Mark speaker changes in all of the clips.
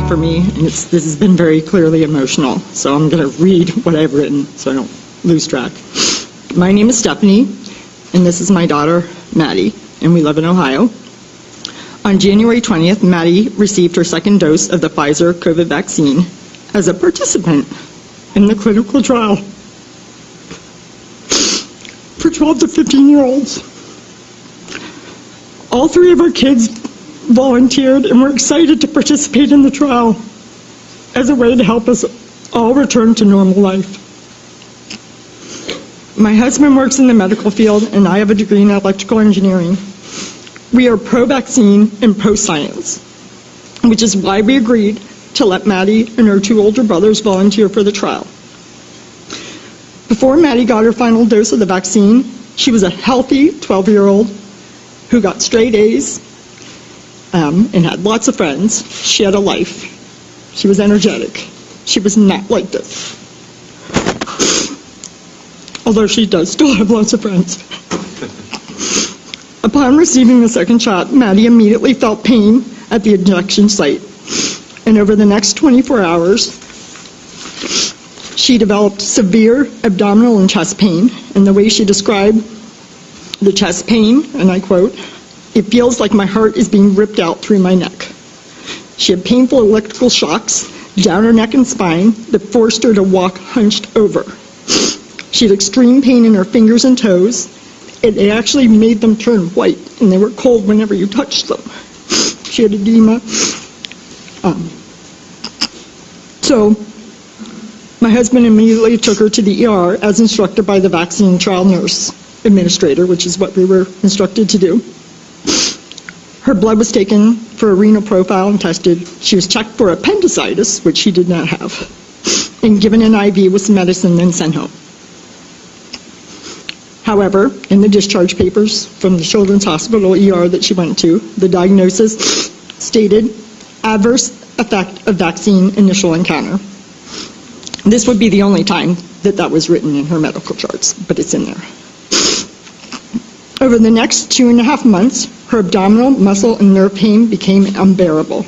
Speaker 1: night for me, and this has been very clearly emotional, so I'm going to read what I've written so I don't lose track. My name is Stephanie, and this is my daughter, Maddie, and we live in Ohio. On January 20th, Maddie received her second dose of the Pfizer COVID vaccine as a participant in the clinical trial for 12 to 15-year-olds. All three of our kids volunteered and were excited to participate in the trial as a way to help us all return to normal life. My husband works in the medical field, and I have a degree in electrical engineering. We are pro-vaccine and pro-science, which is why we agreed to let Maddie and her two older brothers volunteer for the trial. Before Maddie got her final dose of the vaccine, she was a healthy 12-year-old who got straight A's and had lots of friends. She had a life. She was energetic. She was not like this. Although she does still have lots of friends. Upon receiving the second shot, Maddie immediately felt pain at the injection site. And over the next 24 hours, she developed severe abdominal and chest pain. And the way she described the chest pain, and I quote, "It feels like my heart is being ripped out through my neck." She had painful electrical shocks down her neck and spine that forced her to walk hunched over. She had extreme pain in her fingers and toes. It actually made them turn white, and they were cold whenever you touched them. She had edema. So my husband immediately took her to the ER as instructed by the vaccine trial nurse administrator, which is what we were instructed to do. Her blood was taken for a renal profile and tested. She was checked for appendicitis, which she did not have, and given an IV with some medicine, then sent home. However, in the discharge papers from the Children's Hospital ER that she went to, the diagnosis stated adverse effect of vaccine initial encounter. This would be the only time that that was written in her medical charts, but it's in there. Over the next 2.5 months, her abdominal, muscle, and nerve pain became unbearable.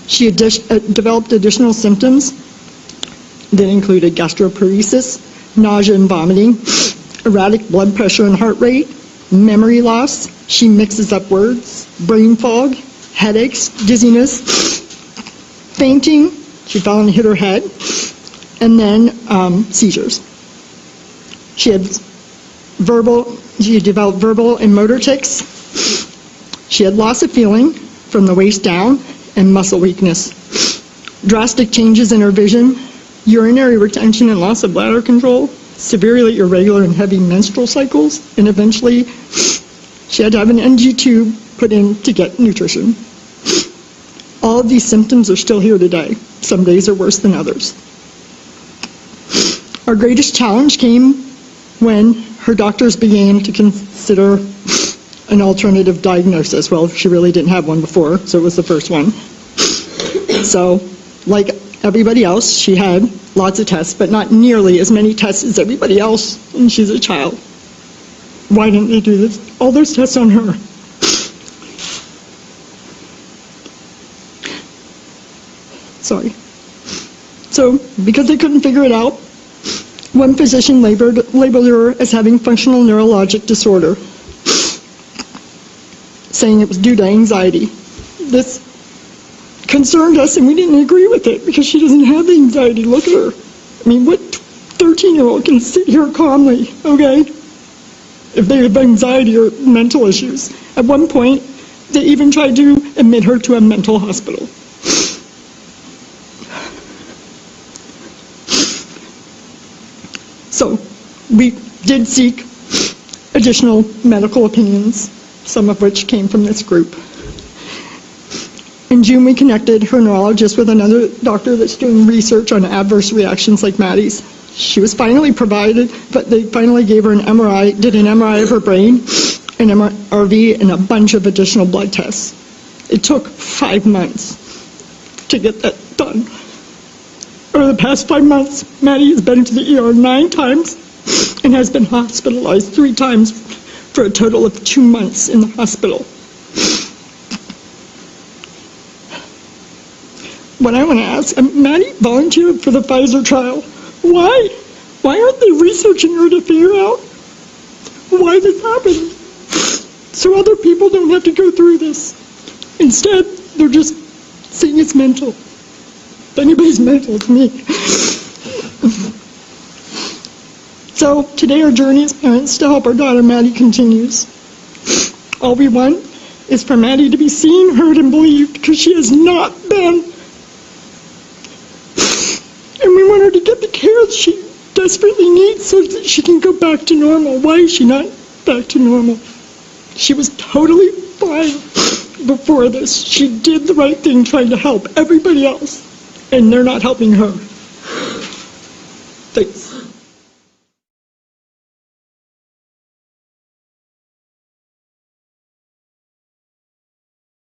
Speaker 1: She had developed additional symptoms that included gastroparesis, nausea and vomiting, erratic blood pressure and heart rate, memory loss. She mixes up words, brain fog, headaches, dizziness, fainting. She fell and hit her head, and then seizures. She developed verbal and motor tics. She had loss of feeling from the waist down and muscle weakness. Drastic changes in her vision, urinary retention and loss of bladder control, severely irregular and heavy menstrual cycles, and eventually she had to have an NG tube put in to get nutrition. All of these symptoms are still here today. Some days are worse than others. Our greatest challenge came when her doctors began to consider an alternative diagnosis. Well, she really didn't have one before, so it was the first one. So, like everybody else, she had lots of tests, but not nearly as many tests as everybody else, and she's a child. Why didn't they do this? All those tests on her. Sorry. So, because they couldn't figure it out, one physician labeled her as having functional neurologic disorder, saying it was due to anxiety. This concerned us, and we didn't agree with it because she doesn't have anxiety. Look at her. I mean, what 13-year-old can sit here calmly, okay, if they have anxiety or mental issues? At one point, they even tried to admit her to a mental hospital. So we did seek additional medical opinions, some of which came from this group. In June, we connected her neurologist with another doctor that's doing research on adverse reactions like Maddie's. She was finally provided, but they finally gave her an MRI, did an MRI of her brain, an MRV, and a bunch of additional blood tests. It took 5 months to get that done. Over the past 5 months, Maddie has been to the ER 9 times and has been hospitalized 3 times for a total of 2 months in the hospital. what I want to ask, Maddie volunteered for the Pfizer trial. Why? Why aren't they researching her to figure out why this happened? So other people don't have to go through this. Instead, they're just saying it's mental. If anybody's mental, it's me. So today our journey as parents to help our daughter Maddie continues. All we want is for Maddie to be seen, heard, and believed, because she has not been. And we want her to get the care she desperately needs so that she can go back to normal. Why is she not back to normal? She was totally fine before this. She did the right thing trying to help everybody else, and they're not helping her. Thanks.